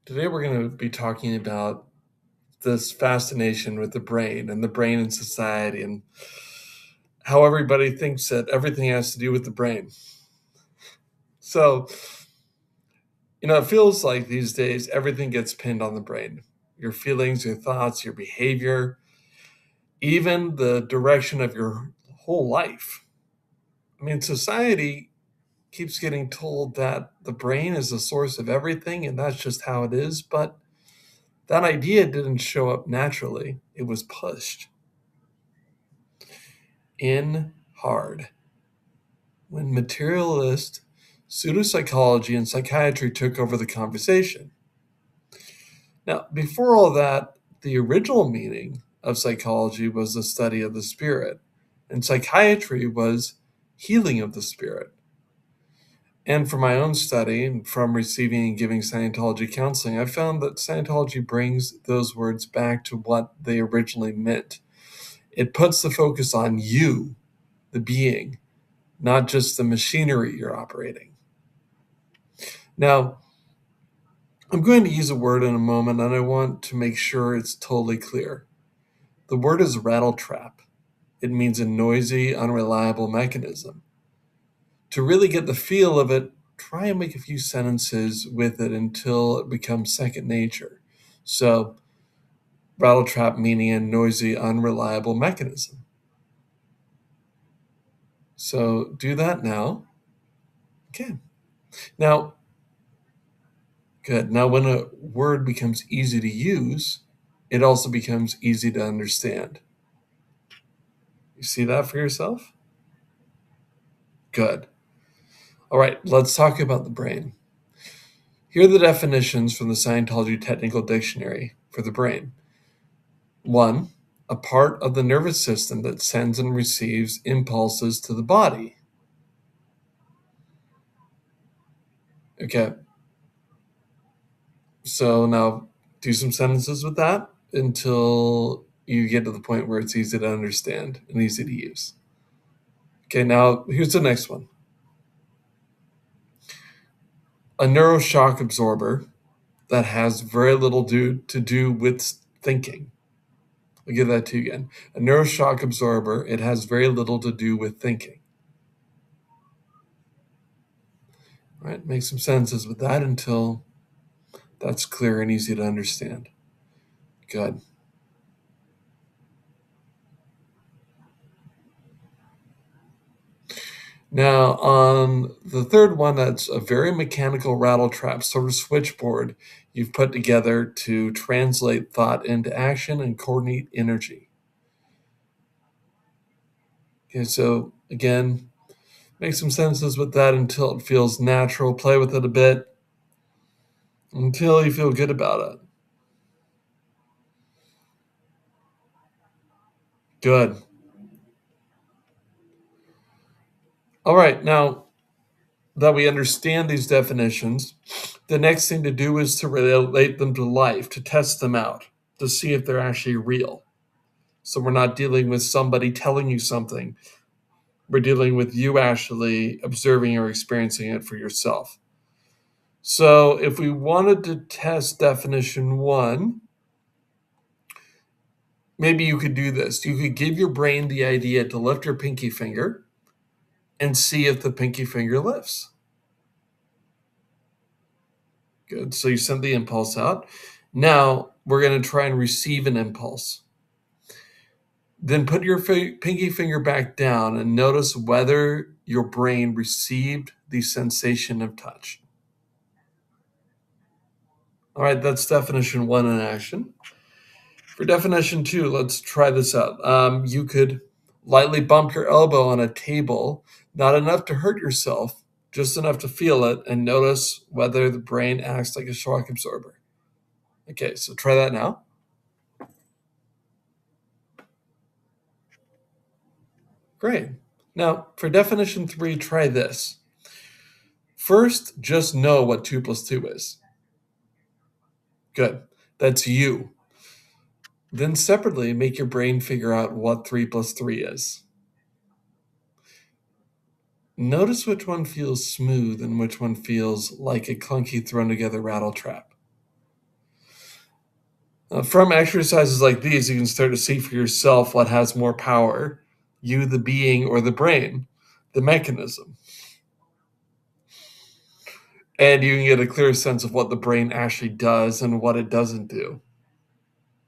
Today we're going to be talking about this fascination with the brain and the brain in society and how everybody thinks that everything has to do with the brain. So, it feels like these days everything gets pinned on the brain. Your feelings, your thoughts, your behavior, even the direction of your whole life. Society keeps getting told that the brain is the source of everything and that's just how it is, but that idea didn't show up naturally. It was pushed in hard when materialist pseudopsychology and psychiatry took over the conversation. Now, before all that, the original meaning of psychology was the study of the spirit, and psychiatry was healing of the spirit. And from my own study and from receiving and giving Scientology counseling, I found that Scientology brings those words back to what they originally meant. It puts the focus on you, the being, not just the machinery you're operating. Now, I'm going to use a word in a moment, and I want to make sure it's totally clear. The word is rattle trap. It means a noisy, unreliable mechanism. To really get the feel of it, try and make a few sentences with it until it becomes second nature. So, rattle trap meaning a noisy, unreliable mechanism. So, do that now. Okay. Now, good. Now, when a word becomes easy to use, it also becomes easy to understand. You see that for yourself? Good. All right, let's talk about the brain. Here are the definitions from the Scientology Technical Dictionary for the brain. 1. A part of the nervous system that sends and receives impulses to the body. Okay. So now do some sentences with that until you get to the point where it's easy to understand and easy to use. Okay, now here's the next one. A neuroshock absorber that has very little to do with thinking. I'll give that to you again. A neuroshock absorber, it has very little to do with thinking. All right, make some sentences with that until that's clear and easy to understand. Good. Now, on the third one, that's a very mechanical rattle trap sort of switchboard you've put together to translate thought into action and coordinate energy. Okay, so again, make some sentences with that until it feels natural. Play with it a bit until you feel good about it. Good. All right, now that we understand these definitions, the next thing to do is to relate them to life, to test them out, to see if they're actually real. So we're not dealing with somebody telling you something. We're dealing with you actually observing or experiencing it for yourself. So if we wanted to test definition 1, maybe you could do this. You could give your brain the idea to lift your pinky finger and see if the pinky finger lifts. Good. So you send the impulse out. Now we're going to try and receive an impulse. Then put your pinky finger back down and notice whether your brain received the sensation of touch. All right, that's definition 1 in action. For definition 2, let's try this out. You could lightly bump your elbow on a table, not enough to hurt yourself, just enough to feel it, and notice whether the brain acts like a shock absorber. Okay, so try that now. Great. Now, for definition 3, try this. First, just know what 2 plus 2 is. Good. That's you. Then separately, make your brain figure out what 3 plus 3 is. Notice which one feels smooth and which one feels like a clunky thrown together rattle trap. From exercises like these, you can start to see for yourself what has more power, you, the being, or the brain, the mechanism. And you can get a clear sense of what the brain actually does and what it doesn't do.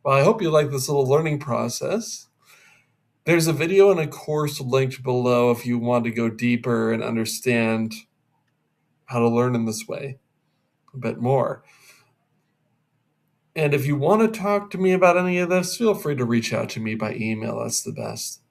Well, I hope you like this little learning process. There's a video and a course linked below if you want to go deeper and understand how to learn in this way a bit more. And if you want to talk to me about any of this, feel free to reach out to me by email. That's the best.